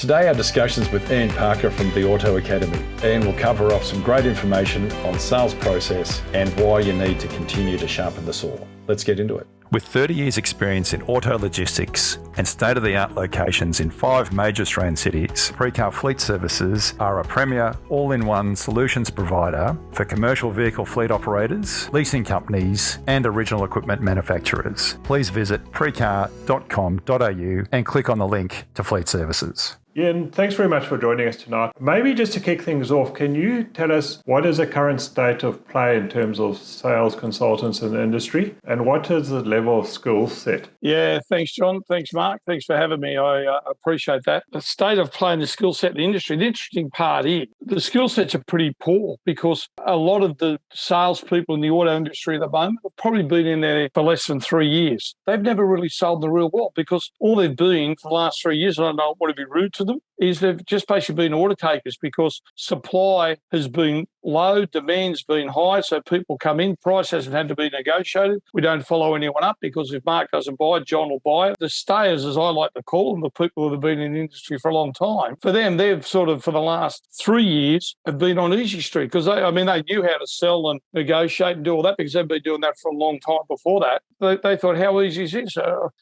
Today our discussion's with Ian Parker from the Auto Academy. Ian will cover off some great information on sales process and why you need to continue to sharpen the saw. Let's get into it. With 30 years experience in auto logistics and state-of-the-art locations in 5 major Australian cities, Precar Fleet Services are a premier all-in-one solutions provider for commercial vehicle fleet operators, leasing companies and original equipment manufacturers. Please visit precar.com.au and click on the link to Fleet Services. Ian, thanks very much for joining us tonight. Maybe just to kick things off, can you tell us what is the current state of play in terms of sales consultants in the industry, and what is the level of skill set? Yeah, thanks, John. Thanks, Mark. Thanks for having me. I appreciate that. The state of play in the skill set in the industry, the interesting part is the skill sets are pretty poor because a lot of the salespeople in the auto industry at the moment have probably been in there for less than 3 years. They've never really sold the real world because all they've been for the last 3 years, and I don't want to be rude to them, is they've just basically been order takers because supply has been low, demand's been high, so people come in, price hasn't had to be negotiated. We don't follow anyone up because if Mark doesn't buy it, John will buy it. The stayers, as I like to call them, the people who have been in the industry for a long time, for them, they've sort of, for the last 3 years, have been on easy street because they knew how to sell and negotiate and do all that because they've been doing that for a long time before that. They thought, how easy is this?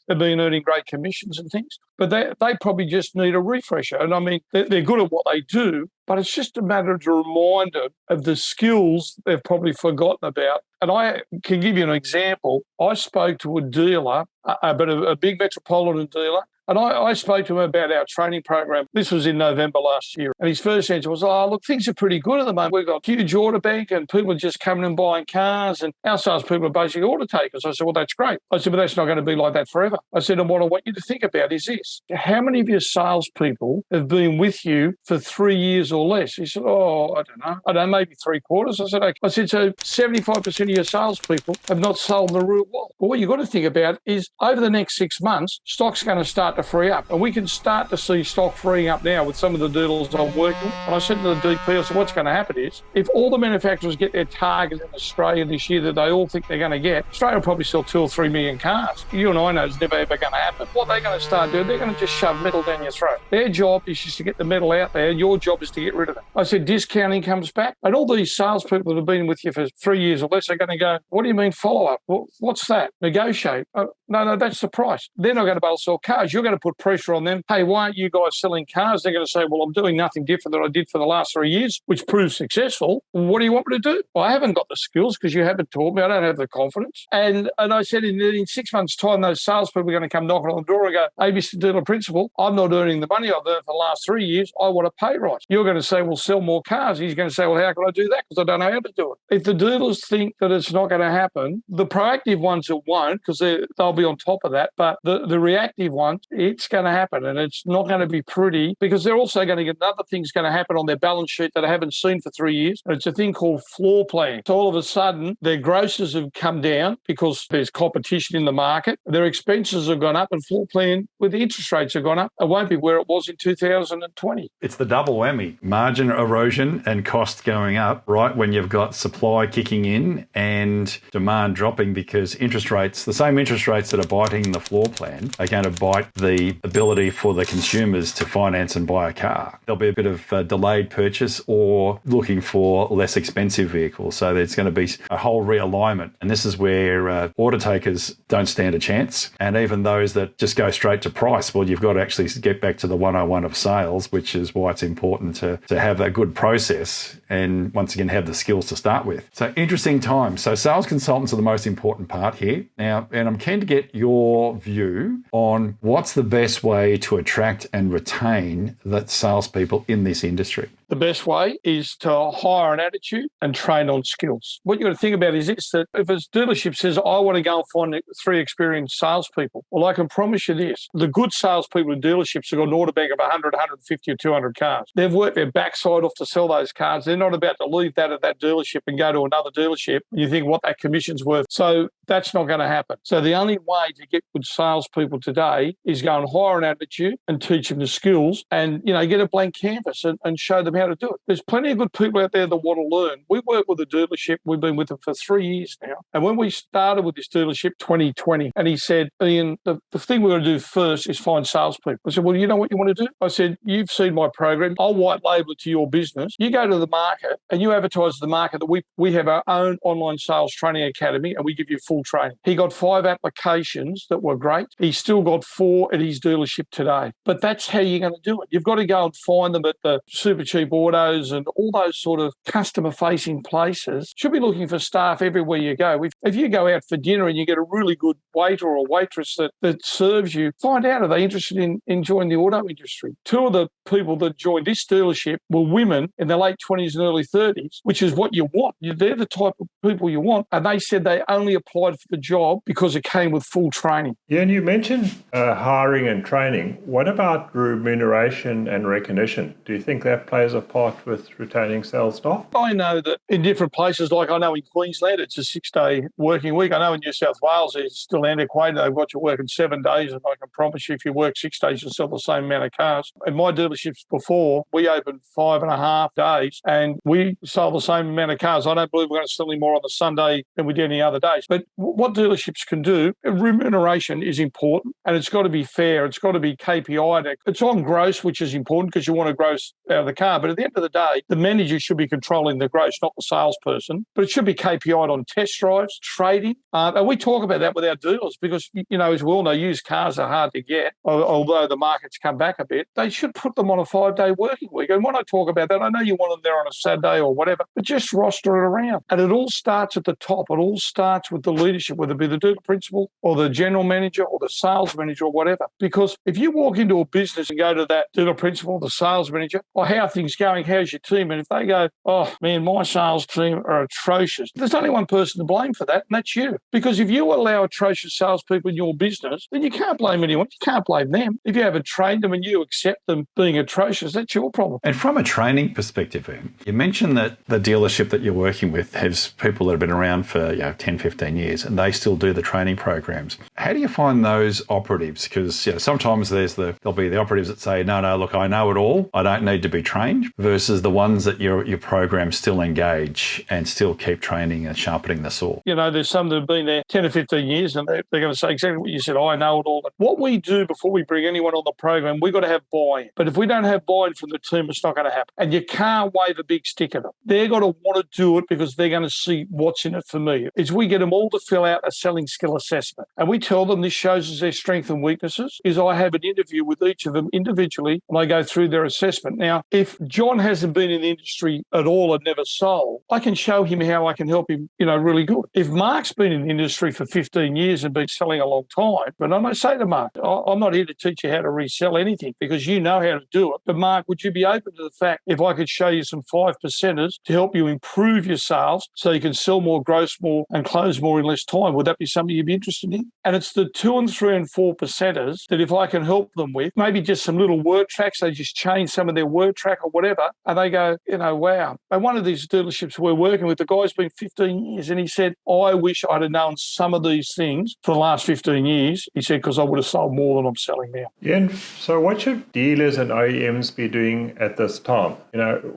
They've been earning great commissions and things. But they probably just need a refresher. And I mean, they're good at what they do, but it's just a matter of a reminder of the skills they've probably forgotten about. And I can give you an example. I spoke to a dealer, a big metropolitan dealer, and I spoke to him about our training program. This was in November last year. And his first answer was, look, things are pretty good at the moment. We've got a huge order bank and people are just coming and buying cars and our salespeople are basically order takers. I said, well, that's great. I said, but that's not going to be like that forever. I said, and what I want you to think about is this. How many of your salespeople have been with you for 3 years or less? He said, I don't know, maybe 3/4. I said, okay. I said, so 75% of your salespeople have not sold the real world. But what you've got to think about is over the next 6 months, stock's going to start to free up. And we can start to see stock freeing up now with some of the dealers I'm working with. And I said to the DP, I said, what's going to happen is if all the manufacturers get their target in Australia this year that they all think they're going to get, Australia will probably sell 2 or 3 million cars. You and I know it's never ever going to happen. What they're going to start doing, they're going to just shove metal down your throat. Their job is just to get the metal out there. Your job is to get rid of it. I said, discounting comes back. And all these salespeople that have been with you for 3 years or less are going to go, what do you mean follow up? Well, what's that? Negotiate. No, that's the price. They're not going to be able to sell cars. You're going to put pressure on them. Hey, why aren't you guys selling cars? They're going to say, well, I'm doing nothing different than I did for the last 3 years, which proved successful. What do you want me to do? Well, I haven't got the skills because you haven't taught me. I don't have the confidence. And I said, in 6 months' time, those salespeople are going to come knocking on the door and go, hey, Mr. Dealer Principal, I'm not earning the money I've earned for the last 3 years. I want a pay rise. You're going to say, well, sell more cars. He's going to say, well, how can I do that? Because I don't know how to do it. If the dealers think that it's not going to happen, the proactive ones it won't because they'll be on top of that. But the reactive ones, it's going to happen. And it's not going to be pretty because they're also going to get another thing's going to happen on their balance sheet that I haven't seen for 3 years. And it's a thing called floor plan. So all of a sudden, their grosses have come down because there's competition in the market. Their expenses have gone up and floor plan with the interest rates have gone up. It won't be where it was in 2020. It's the double whammy. Margin erosion and cost going up, right, when you've got supply kicking in and demand dropping because interest rates, the same interest rates that are biting the floor plan are going to bite the ability for the consumers to finance and buy a car. There'll be a bit of delayed purchase or looking for less expensive vehicles. So there's going to be a whole realignment. And this is where order takers don't stand a chance. And even those that just go straight to price, well, you've got to actually get back to the 101 of sales, which is why it's important to have a good process and once again have the skills to start with. So interesting times. So sales consultants are the most important part here. Now, and I'm keen to get your view on what's the best way to attract and retain the salespeople in this industry. The best way is to hire an attitude and train on skills. What you've got to think about is this, that if a dealership says, I want to go and find 3 experienced salespeople, well, I can promise you this, the good salespeople in dealerships have got an order bank of 100, 150 or 200 cars. They've worked their backside off to sell those cars. They're not about to leave that at that dealership and go to another dealership. You think what that commission's worth. So that's not going to happen. So the only way to get good salespeople today is go and hire an attitude and teach them the skills and, get a blank canvas and show them how to do it. There's plenty of good people out there that want to learn. We work with a dealership. We've been with them for 3 years now. And when we started with this dealership 2020, and he said, Ian, the thing we're going to do first is find salespeople. I said, well, you know what you want to do? I said, you've seen my program. I'll white label it to your business. You go to the market and you advertise to the market that we have our own online sales training academy and we give you full training. He got 5 applications that were great. He's still got 4 at his dealership today. But that's how you're going to do it. You've got to go and find them at the Super Cheap Autos and all those sort of customer-facing places. Should be looking for staff everywhere you go. If you go out for dinner and you get a really good waiter or waitress that serves you, find out, are they interested in joining the auto industry? 2 of the people that joined this dealership were women in their late 20s and early 30s, which is what you want. They're the type of people you want. And they said they only applied for the job because it came with full training. Yeah, and you mentioned hiring and training. What about remuneration and recognition? Do you think that plays a part with retaining sales staff? I know that in different places, like I know in Queensland, it's a 6-day working week. I know in New South Wales, it's still antiquated. They've got you working 7 days, and I can promise you, if you work 6 days, you'll sell the same amount of cars. In my dealerships before, we opened 5.5 days, and we sold the same amount of cars. I don't believe we're going to sell any more on the Sunday than we did any other days. But what dealerships can do, remuneration is important, and it's got to be fair. It's got to be KPI. It's on gross, which is important because you want to gross out of the car. But at the end of the day, the manager should be controlling the gross, not the salesperson. But it should be KPI'd on test drives, trading. And we talk about that with our dealers because, as we all know, used cars are hard to get, although the market's come back a bit. They should put them on a 5-day working week. And when I talk about that, I know you want them there on a Saturday or whatever, but just roster it around. And it all starts at the top. It all starts with the leadership, whether it be the dealer principal or the general manager or the sales manager or whatever. Because if you walk into a business and go to that dealer principal, the sales manager, or how are things going, how's your team? And if they go, oh, man, my sales team are atrocious, there's only one person to blame for that, and that's you. Because if you allow atrocious salespeople in your business, then you can't blame anyone. You can't blame them. If you haven't trained them and you accept them being atrocious, that's your problem. And from a training perspective, you mentioned that the dealership that you're working with has people that have been around for 10, 15 years, and they still do the training programs. How do you find those operatives? Because sometimes there'll be the operatives that say, no, look, I know it all. I don't need to be trained, versus the ones that your program still engage and still keep training and sharpening the saw. There's some that have been there 10 or 15 years and they're going to say exactly what you said. I know it all. What we do before we bring anyone on the program, we've got to have buy-in. But if we don't have buy-in from the team, it's not going to happen. And you can't wave a big stick at them. They're going to want to do it because they're going to see what's in it for me. Is we get them all to fill out a selling skill assessment. And we tell them this shows us their strengths and weaknesses. Is I have an interview with each of them individually and I go through their assessment. Now, if John hasn't been in the industry at all and never sold, I can show him how I can help him, really good. If Mark's been in the industry for 15 years and been selling a long time, but I might say to Mark, I'm not here to teach you how to resell anything because you know how to do it. But Mark, would you be open to the fact if I could show you some 5%ers to help you improve your sales so you can sell more, gross more, and close more in less time? Would that be something you'd be interested in? And it's the 2 and 3 and 4%ers that if I can help them with, maybe just some little word tracks, they just change some of their word track or whatever, and they go, wow. And one of these dealerships we're working with, the guy's been 15 years, and he said, I wish I'd have known some of these things for the last 15 years, he said, because I would have sold more than I'm selling now. Yeah, and so what should dealers and OEMs be doing at this time?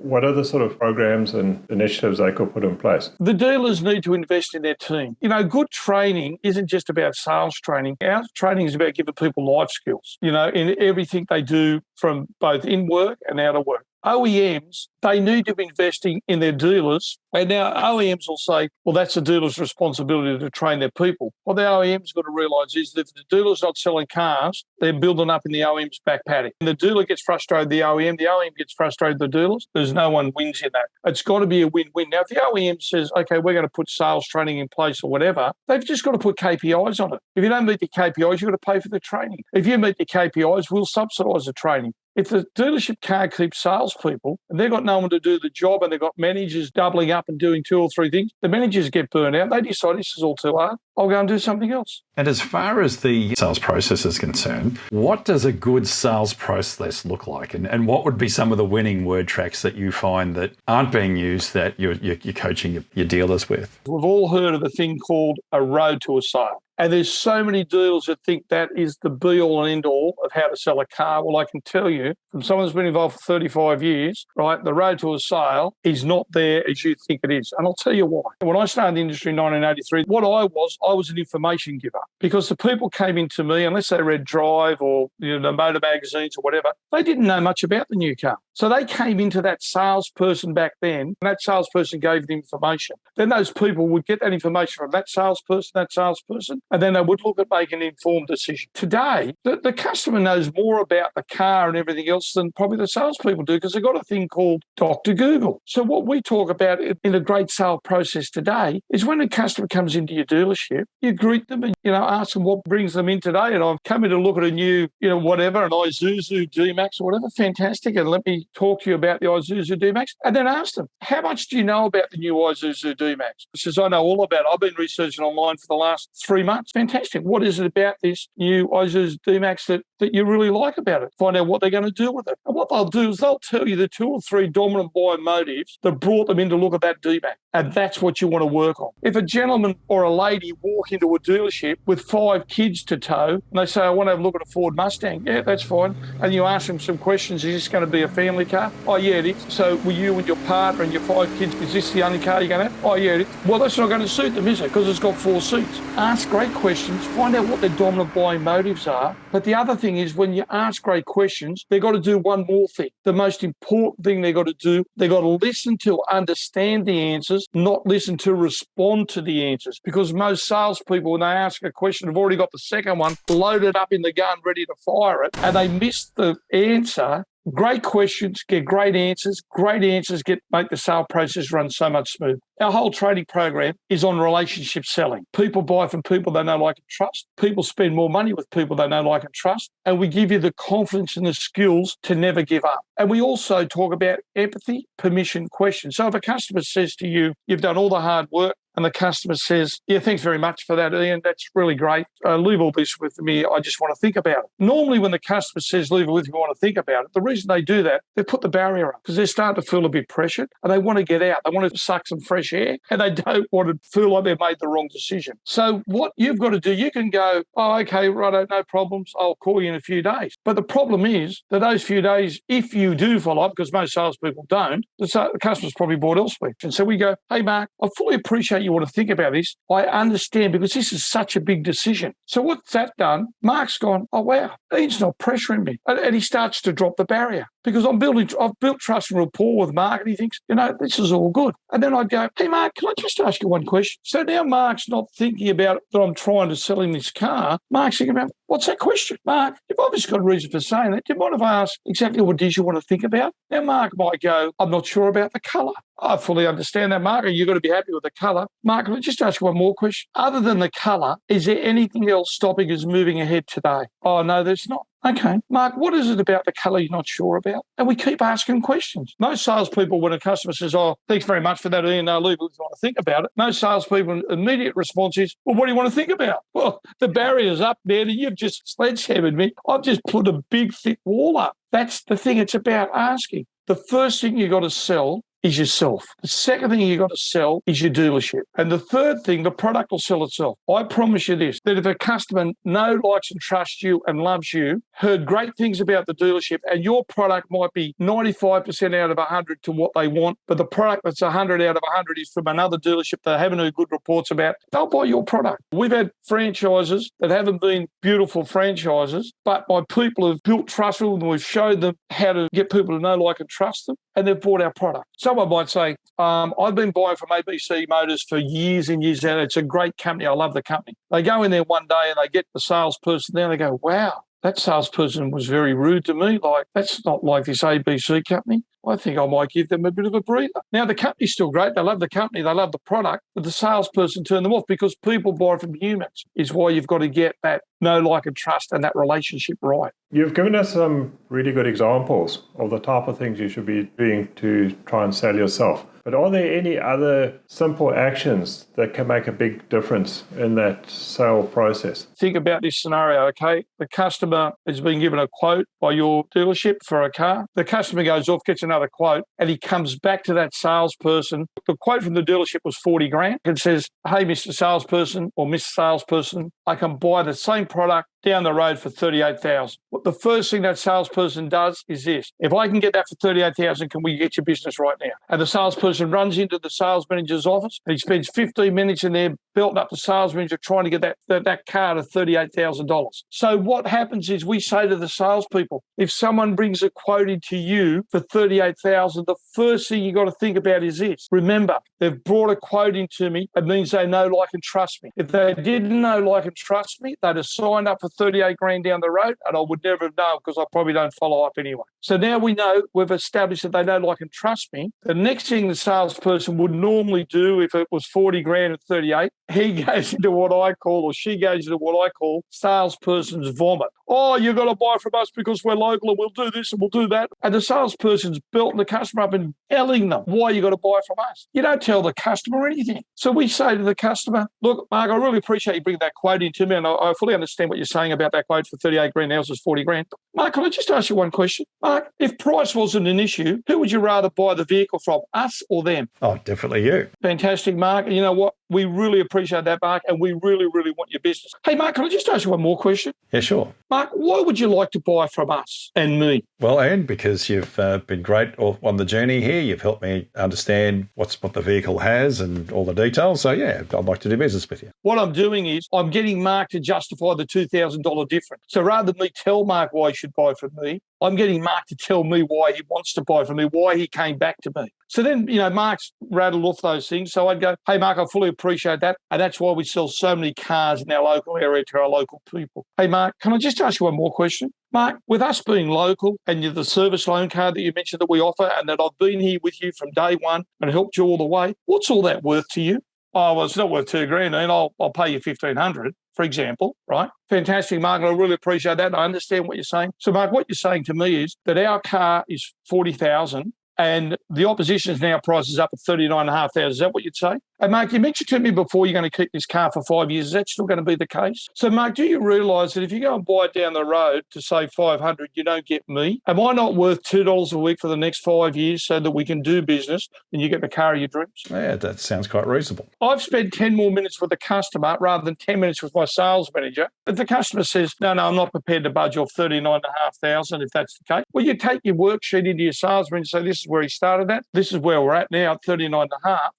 What are the sort of programs and initiatives they could put in place? The dealers need to invest in their team. Good training isn't just about sales training. Our training is about giving people life skills, in everything they do from both in work and out of work. OEMs, they need to be investing in their dealers. And now OEMs will say, well, that's the dealer's responsibility to train their people. What the OEM's got to realise is that if the dealer's not selling cars, they're building up in the OEM's back paddock. And the dealer gets frustrated, the OEM gets frustrated, the dealers. There's no one wins in that. It's got to be a win-win. Now, if the OEM says, okay, we're going to put sales training in place or whatever, they've just got to put KPIs on it. If you don't meet the KPIs, you've got to pay for the training. If you meet the KPIs, we'll subsidise the training. If the dealership can't keep salespeople and they've got no one to do the job and they've got managers doubling up and doing 2 or 3 things, the managers get burnt out. They decide this is all too hard. I'll go and do something else. And as far as the sales process is concerned, what does a good sales process look like? And what would be some of the winning word tracks that you find that aren't being used that you're coaching your dealers with? We've all heard of a thing called a road to a sale. And there's so many dealers that think that is the be-all and end-all of how to sell a car. Well, I can tell you, from someone who's been involved for 35 years, right, the road to a sale is not there as you think it is. And I'll tell you why. When I started in the industry in 1983, what I was an information giver, because the people came into me, unless they read Drive or the motor magazines or whatever, they didn't know much about the new car. So they came into that salesperson back then, and that salesperson gave them information. Then those people would get that information from that salesperson, and then they would look at making an informed decision. Today, the customer knows more about the car and everything else than probably the salespeople do, because they've got a thing called Dr. Google. So what we talk about in a great sale process today is when a customer comes into your dealership, you greet them and, ask them what brings them in today. And I've come in to look at a new, whatever, an Isuzu D-Max or whatever. Fantastic. And let me talk to you about the Isuzu D-Max. And then ask them, how much do you know about the new Isuzu D-Max? He says, I know all about it. I've been researching online for the last 3 months. Fantastic. What is it about this new Isuzu D-Max that you really like about it? Find out what they're going to do with it. And what they'll do is they'll tell you the 2 or 3 dominant buying motives that brought them in to look at that D-Max. And that's what you want to work on. If a gentleman or a lady walk into a dealership with 5 kids to tow, and they say, I want to have a look at a Ford Mustang. Yeah, that's fine. And you ask them some questions. Is this going to be a family car? Oh, yeah, it is. So will you and your partner and your 5 kids, is this the only car you're going to have? Oh, yeah, it is. Well, that's not going to suit them, is it? Because it's got 4 seats. Ask great questions. Find out what their dominant buying motives are. But the other thing is, when you ask great questions, they've got to do one more thing. The most important thing they've got to do, they've got to listen to understand the answers, not listen to respond to the answers. Because most salespeople, when they ask a question, have already got the second one loaded up in the gun, ready to fire it, and they miss the answer. Great questions get great answers. Great answers make the sale process run so much smoother. Our whole training program is on relationship selling. People buy from people they know, like, and trust. People spend more money with people they know, like, and trust. And we give you the confidence and the skills to never give up. And we also talk about empathy, permission, questions. So if a customer says to you, you've done all the hard work, and the customer says, yeah, thanks very much for that, Ian. That's really great. Leave all this with me. I just want to think about it. Normally, when the customer says, leave it with me, I want to think about it, the reason they do that, they put the barrier up because they're starting to feel a bit pressured and they want to get out. They want to suck some fresh air and they don't want to feel like they've made the wrong decision. So what you've got to do, you can go, oh, okay, righto, no problems. I'll call you in a few days. But the problem is that those few days, if you do follow up, because most salespeople don't, the customer's probably bought elsewhere. And so we go, hey, Mark, I fully appreciate you want to think about this. I understand because this is such a big decision. So what's that done? Mark's gone, oh, wow, Ian's not pressuring me. And he starts to drop the barrier because I've built trust and rapport with Mark and he thinks, this is all good. And then I'd go, hey, Mark, can I just ask you one question? So now Mark's not thinking about that I'm trying to sell him this car. Mark's thinking about, what's that question? Mark, you've obviously got a reason for saying that. Do you mind if I ask exactly what it is you want to think about? Now Mark might go, I'm not sure about the colour. I fully understand that, Mark, and you've got to be happy with the colour. Mark, can I just ask you one more question? Other than the colour, is there anything else stopping us moving ahead today? Oh, no, there's not. Okay, Mark, what is it about the colour you're not sure about? And we keep asking questions. Most salespeople, when a customer says, oh, thanks very much for that, Ian, I'll leave it if you want to think about it. Most salespeople, immediate response is, well, what do you want to think about? Well, the barrier's up there and you've just sledgehammered me. I've just put a big, thick wall up. That's the thing. It's about asking. The first thing you got to sell is yourself. The second thing you got to sell is your dealership. And the third thing, the product will sell itself. I promise you this, that if a customer knows, likes and trusts you and loves you, heard great things about the dealership, and your product might be 95% out of 100 to what they want, but the product that's 100 out of 100 is from another dealership they haven't heard good reports about, they'll buy your product. We've had franchises that haven't been beautiful franchises, but my people have built trust with them. We've showed them how to get people to know, like and trust them, and they've bought our product. Someone might say, I've been buying from ABC Motors for years and years now. It's a great company. I love the company. They go in there one day and they get the salesperson there and they go, wow, that salesperson was very rude to me. Like, that's not like this ABC company. I think I might give them a bit of a breather. Now, the company's still great. They love the company. They love the product. But the salesperson turned them off because people buy from humans is why you've got to get that know, like, and trust and that relationship right. You've given us some really good examples of the type of things you should be doing to try and sell yourself. But are there any other simple actions that can make a big difference in that sale process? Think about this scenario, okay? The customer has been given a quote by your dealership for a car. The customer goes off, gets another quote, and he comes back to that salesperson. The quote from the dealership was 40 grand and says, hey, Mr. Salesperson or Miss Salesperson, I can buy the same product down the road for 38,000. Well, the first thing that salesperson does is this. If I can get that for 38,000, can we get your business right now? And the salesperson runs into the sales manager's office and he spends 15 minutes in there belting up the sales manager trying to get that car to $38,000. So what happens is we say to the salespeople, if someone brings a quote into you for 38,000, the first thing you got to think about is this. Remember, they've brought a quote into me. It means they know, like, and trust me. If they didn't know, like, and trust me, they'd have signed up for 38 grand down the road, and I would never have known because I probably don't follow up anyway. So now we know, we've established that they know, like, and trust me. The next thing the salesperson would normally do if it was 40 grand and 38, he goes into what I call, or she goes into what I call salesperson's vomit. Oh, you've got to buy from us because we're local and we'll do this and we'll do that. And the salesperson's belting the customer up and telling them why you got to buy from us. You don't tell the customer anything. So we say to the customer, look, Mark, I really appreciate you bringing that quote into me, and I fully understand what you're saying about that quote for 38 grand, now it's 40 grand. Mark, can I just ask you one question? Mark, if price wasn't an issue, who would you rather buy the vehicle from, us or them? Oh, definitely you. Fantastic, Mark. And you know what? We really appreciate that, Mark, and we really, really want your business. Hey, Mark, can I just ask you one more question? Yeah, sure. Mark, why would you like to buy from us and me? Well, and because you've been great on the journey here, you've helped me understand what the vehicle has and all the details. So, yeah, I'd like to do business with you. What I'm doing is I'm getting Mark to justify the $2,000 difference. So rather than me tell Mark why he should buy from me, I'm getting Mark to tell me why he wants to buy from me, why he came back to me. So then, Mark's rattled off those things. So I'd go, hey, Mark, I fully appreciate that. And that's why we sell so many cars in our local area to our local people. Hey, Mark, can I just ask you one more question? Mark, with us being local and you're the service loan card that you mentioned that we offer and that I've been here with you from day one and helped you all the way, what's all that worth to you? Oh, well, it's not worth $2,000, and I'll pay you $1,500, for example, right? Fantastic, Mark, and I really appreciate that, and I understand what you're saying. So, Mark, what you're saying to me is that our car is $40,000 and the opposition's now prices up at $39,500. Is that what you'd say? And Mark, you mentioned to me before you're going to keep this car for 5 years. Is that still going to be the case? So, Mark, do you realise that if you go and buy it down the road to say $500, you don't get me? Am I not worth $2 a week for the next 5 years so that we can do business and you get the car of your dreams? Yeah, that sounds quite reasonable. I've spent 10 more minutes with the customer rather than 10 minutes with my sales manager. If the customer says, no, I'm not prepared to budge off $39,500 if that's the case, well, you take your worksheet into your sales manager and say, this is where he started at. This is where we're at now at $39,500.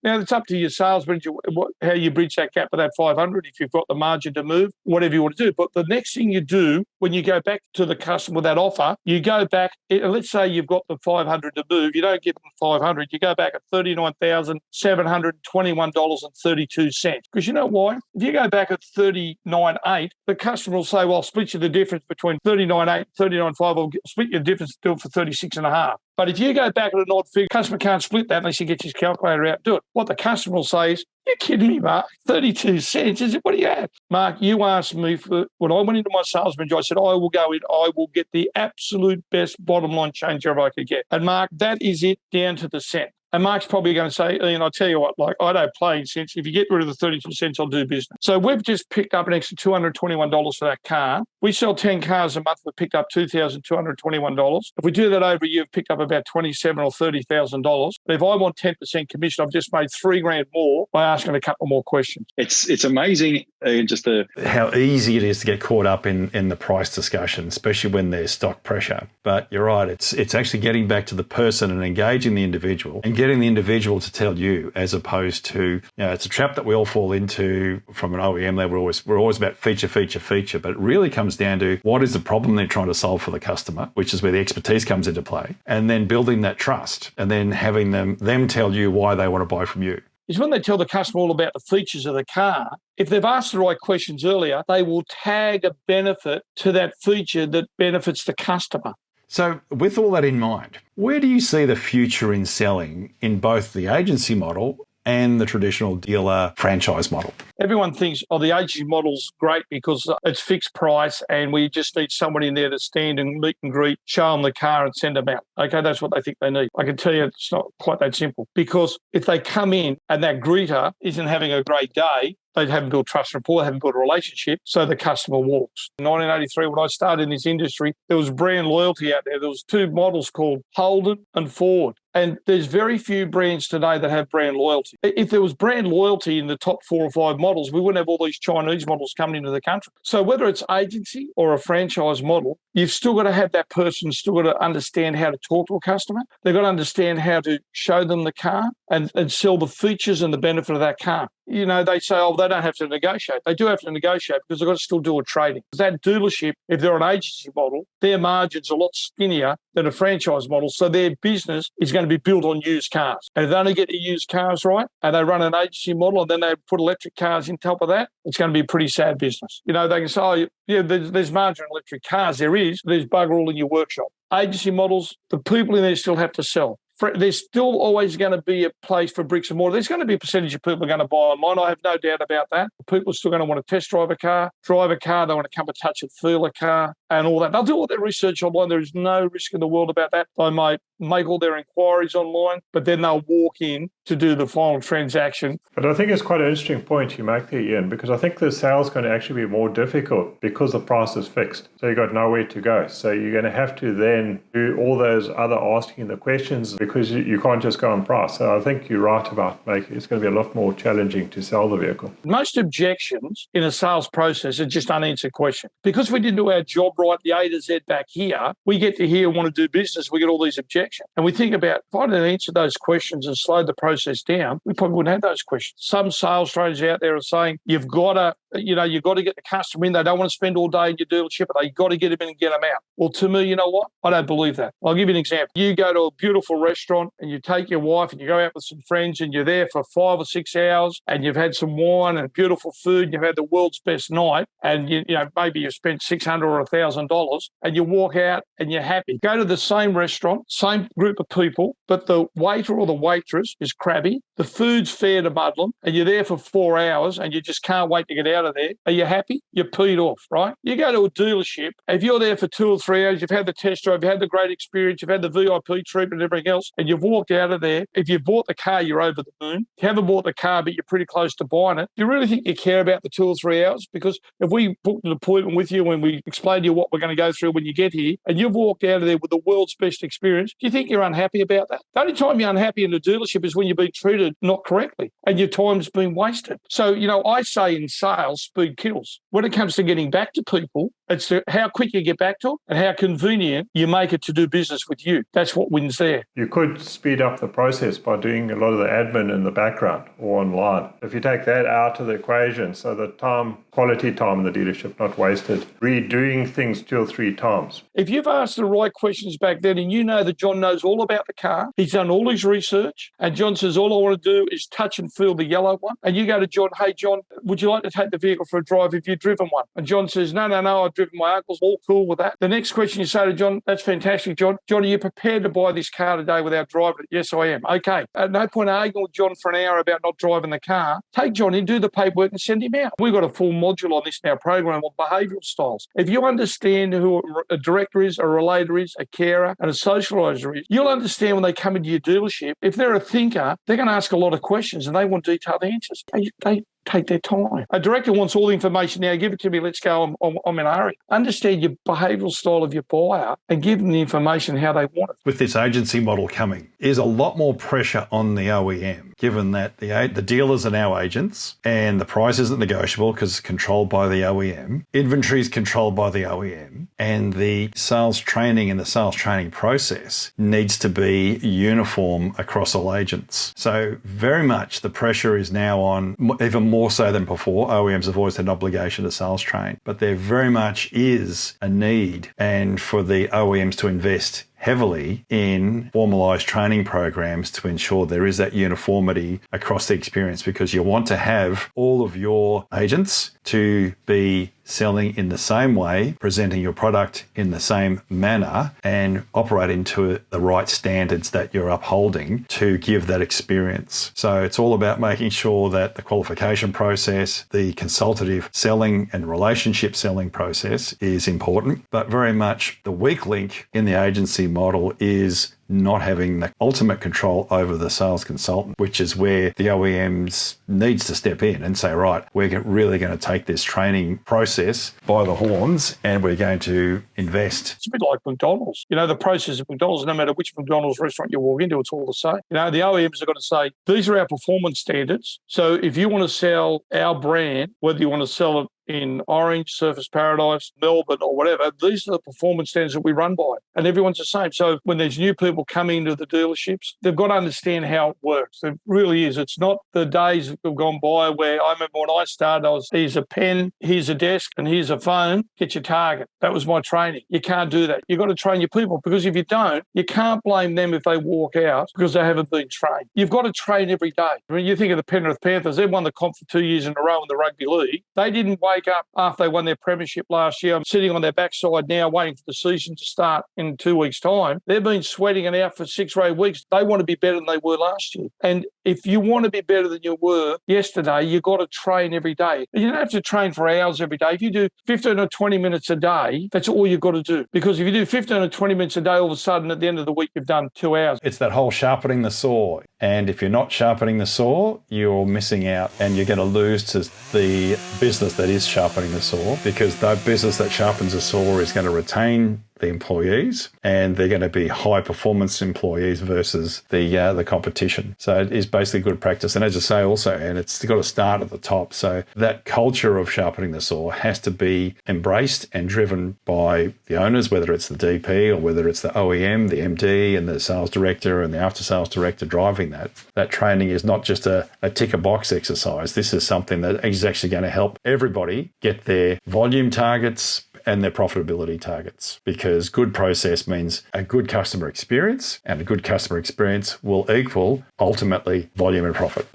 Now, it's up to your sales manager how you bridge that gap with that $500 if you've got the margin to move, whatever you want to do. But the next thing you do when you go back to the customer with that offer, you go back, let's say you've got the $500 to move, you don't give them $500, you go back at $39,721.32. Because you know why? If you go back at $39,800, the customer will say, well, I'll split you the difference between $39,800 and $39,500, I'll split you the difference, do it for $36,500. But if you go back at an odd figure, customer can't split that unless he gets his calculator out and do it. What the customer will say is, you're kidding me, Mark, 32 cents. Is it? What are you at? Mark, you asked me for, when I went into my sales manager, I said, I will go in, I will get the absolute best bottom line change ever I could get. And Mark, that is it down to the cent. And Mark's probably going to say, Ian, I'll tell you what, like, I don't play in cents. If you get rid of the 32 cents, I'll do business. So we've just picked up an extra $221 for that car. We sell 10 cars a month. We've picked up $2,221. If we do that over a year, we've picked up about $27,000 or $30,000. But if I want 10% commission, I've just made $3,000 more by asking a couple more questions. It's amazing, just how easy it is to get caught up in the price discussion, especially when there's stock pressure. But you're right, it's actually getting back to the person and engaging the individual and getting the individual to tell you, as opposed to, it's a trap that we all fall into from an OEM level. We're always about feature, but it really comes down to what is the problem they're trying to solve for the customer, which is where the expertise comes into play, and then building that trust and then having them tell you why they want to buy from you. Is when they tell the customer all about the features of the car, if they've asked the right questions earlier, they will tag a benefit to that feature that benefits the customer. So with all that in mind, where do you see the future in selling in both the agency model and the traditional dealer franchise model? Everyone thinks, oh, the agency model's great because it's fixed price and we just need someone in there to stand and meet and greet, show them the car and send them out. Okay, that's what they think they need. I can tell you it's not quite that simple, because if they come in and that greeter isn't having a great day, they haven't built trust and rapport, they haven't built a relationship, so the customer walks. In 1983, when I started in this industry, there was brand loyalty out there. There was two models called Holden and Ford. And there's very few brands today that have brand loyalty. If there was brand loyalty in the top 4 or 5 models, we wouldn't have all these Chinese models coming into the country. So whether it's agency or a franchise model, you've still got to have that person, still got to understand how to talk to a customer. They've got to understand how to show them the car and sell the features and the benefit of that car. You know, they say, oh, they don't have to negotiate. They do have to negotiate because they've got to still do a trading. That dealership, if they're an agency model, their margin's a lot skinnier than a franchise model. So their business is going to be built on used cars. And if they only get the used cars right and they run an agency model and then they put electric cars on top of that, it's going to be a pretty sad business. You know, they can say, oh, yeah, there's margin on electric cars. There's bugger all in your workshop. Agency models, the people in there still have to sell. There's still always going to be a place for bricks and mortar. There's going to be a percentage of people are going to buy online. I have no doubt about that. People are still going to want to test drive a car. They want to come and touch and feel a car and all that. They'll do all their research online. There is no risk in the world about that. They might make all their inquiries online, but then they'll walk in to do the final transaction. But I think it's quite an interesting point you make there, Ian, because I think the sales going to actually be more difficult because the price is fixed. So you've got nowhere to go. So you're going to have to then do all those other asking the questions because you can't just go on price. So I think you're right about it's going to be a lot more challenging to sell the vehicle. Most objections in a sales process are just unanswered questions. Because we didn't do our job right, the A to Z back here, we get to here and want to do business, we get all these objections. And we think about, if I didn't answer those questions and slow the process down, we probably wouldn't have those questions. Some sales strategies out there are saying, you've got to get the customer in. They don't want to spend all day in your dealership, but you've got to get them in and get them out. Well, to me, you know what? I don't believe that. I'll give you an example. You go to a beautiful restaurant and you take your wife and you go out with some friends and you're there for 5 or 6 hours and you've had some wine and beautiful food and you've had the world's best night and maybe you've spent $600 or $1,000 and you walk out and you're happy. Go to the same restaurant, same group of people, but the waiter or the waitress is crabby, the food's fair to muddle, and you're there for 4 hours and you just can't wait to get out of there. Are you happy? You're peed off, right? You go to a dealership, if you're there for 2 or 3 hours, you've had the test drive, you've had the great experience, you've had the VIP treatment and everything else, and you've walked out of there. If you've bought the car, you're over the moon. If you haven't bought the car, but you're pretty close to buying it, do you really think you care about the 2 or 3 hours? Because if we booked an appointment with you and we explained to you what we're going to go through when you get here, and you've walked out of there with the world's best experience, do you think you're unhappy about that? The only time you're unhappy in a dealership is when you're being treated not correctly and your time's been wasted. So, I say in sales, speed kills. When it comes to getting back to people, it's how quick you get back to them and how convenient you make it to do business with you. That's what wins there. You could speed up the process by doing a lot of the admin in the background or online. If you take that out of the equation, so the quality time in the dealership, not wasted, redoing things 2 or 3 times. If you've asked the right questions back then and you know that John knows all about the car, he's done all his research, and John says, all I want to do is touch and feel the yellow one, and you go to John, hey, John, would you like to take the vehicle for a drive if you've driven one? And John says, no, I've driven my uncle's, all cool with that. The next question you say to John, that's fantastic, John. John, are you prepared to buy this car today without driving it? Yes, I am. Okay. At no point arguing with John for an hour about not driving the car. Take John in, do the paperwork and send him out. We've got a full module on this in our program on behavioural styles. If you understand who a director is, a relator is, a carer and a socialiser is, you'll understand when they come into your dealership, if they're a thinker, they're going to ask a lot of questions and they want detailed answers. They take their time. A director wants all the information now. Give it to me. Let's go. I'm in a hurry. Understand your behavioural style of your buyer and give them the information how they want it. With this agency model coming, is a lot more pressure on the OEM, given that the dealers are now agents and the price isn't negotiable because it's controlled by the OEM, inventory is controlled by the OEM, and the sales training and the sales training process needs to be uniform across all agents. So very much the pressure is now on, even more so than before. OEMs have always had an obligation to sales train, but there very much is a need and for the OEMs to invest heavily in formalized training programs to ensure there is that uniformity across the experience, because you want to have all of your agents to be selling in the same way, presenting your product in the same manner, and operating to the right standards that you're upholding to give that experience. So it's all about making sure that the qualification process, the consultative selling and relationship selling process is important, but very much the weak link in the agency model is not having the ultimate control over the sales consultant, which is where the OEMs needs to step in and say, right, we're really going to take this training process by the horns and we're going to invest. It's a bit like McDonald's. You know, the process of McDonald's, no matter which McDonald's restaurant you walk into, it's all the same. You know, the OEMs are going to say, these are our performance standards. So if you want to sell our brand, whether you want to sell it in Orange, Surfers Paradise, Melbourne or whatever, these are the performance standards that we run by. And everyone's the same. So when there's new people coming into the dealerships, they've got to understand how it works. It really is. It's not the days that have gone by where I remember when I started, here's a pen, here's a desk, and here's a phone, get your target. That was my training. You can't do that. You've got to train your people, because if you don't, you can't blame them if they walk out because they haven't been trained. You've got to train every day. I mean, you think of the Penrith Panthers, they've won the comp for 2 years in a row in the rugby league. They didn't wake up after they won their premiership last year. I'm sitting on their backside now waiting for the season to start in 2 weeks' time. They've been sweating it out for 6 or 8 weeks. They want to be better than they were last year. And if you want to be better than you were yesterday, you've got to train every day. You don't have to train for hours every day. If you do 15 or 20 minutes a day, that's all you've got to do. Because if you do 15 or 20 minutes a day, all of a sudden at the end of the week, you've done 2 hours. It's that whole sharpening the saw. And if you're not sharpening the saw, you're missing out and you're going to lose to the business that is sharpening the saw, because the business that sharpens the saw is going to retain the employees, and they're going to be high performance employees versus the competition. So it is basically good practice. And as I say also, and it's got to start at the top. So that culture of sharpening the saw has to be embraced and driven by the owners, whether it's the DP or whether it's the OEM, the MD and the sales director and the after sales director driving that. That training is not just a tick a box exercise. This is something that is actually going to help everybody get their volume targets and their profitability targets, because good process means a good customer experience, and a good customer experience will equal ultimately volume and profit.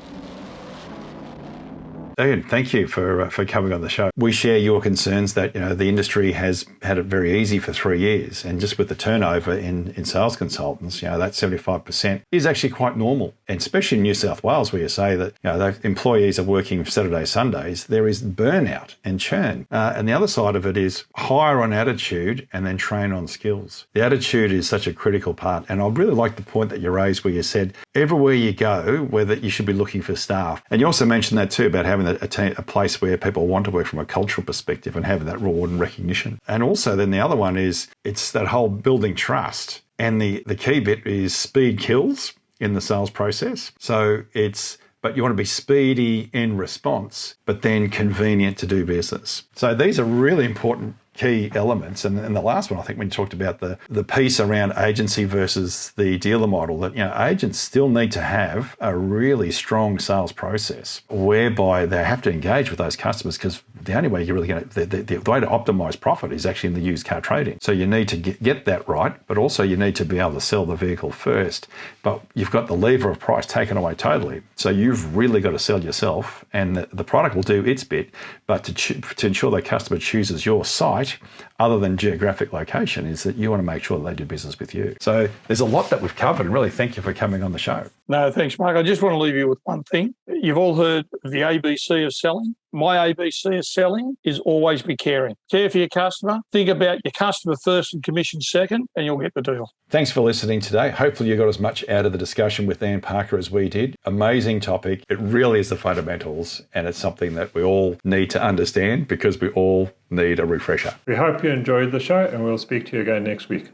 Ian, thank you for coming on the show. We share your concerns that the industry has had it very easy for 3 years, and just with the turnover in sales consultants, that 75% is actually quite normal, and especially in New South Wales, where you say that the employees are working Saturdays, Sundays. There is burnout and churn, and the other side of it is hire on attitude and then train on skills. The attitude is such a critical part, and I really like the point that you raised where you said everywhere you go, whether you should be looking for staff, and you also mentioned that too about having a place where people want to work from a cultural perspective and having that reward and recognition. And also then the other one is it's that whole building trust. And the key bit is speed kills in the sales process. So but you want to be speedy in response, but then convenient to do business. So these are really important key elements. And the last one, I think, when you talked about the piece around agency versus the dealer model, that agents still need to have a really strong sales process whereby they have to engage with those customers, because the only way you're really going to the way to optimize profit is actually in the used car trading. So you need to get that right, but also you need to be able to sell the vehicle first. But you've got the lever of price taken away totally. So you've really got to sell yourself, and the product will do its bit, but to ensure the customer chooses your site other than geographic location is that you want to make sure that they do business with you. So there's a lot that we've covered, and really thank you for coming on the show. No, thanks, Mark. I just want to leave you with one thing. You've all heard of the ABC of selling. My ABC of selling is always be caring. Care for your customer. Think about your customer first and commission second, and you'll get the deal. Thanks for listening today. Hopefully you got as much out of the discussion with Ian Parker as we did. Amazing topic. It really is the fundamentals, and it's something that we all need to understand because we all need a refresher. We hope you enjoyed the show, and we'll speak to you again next week.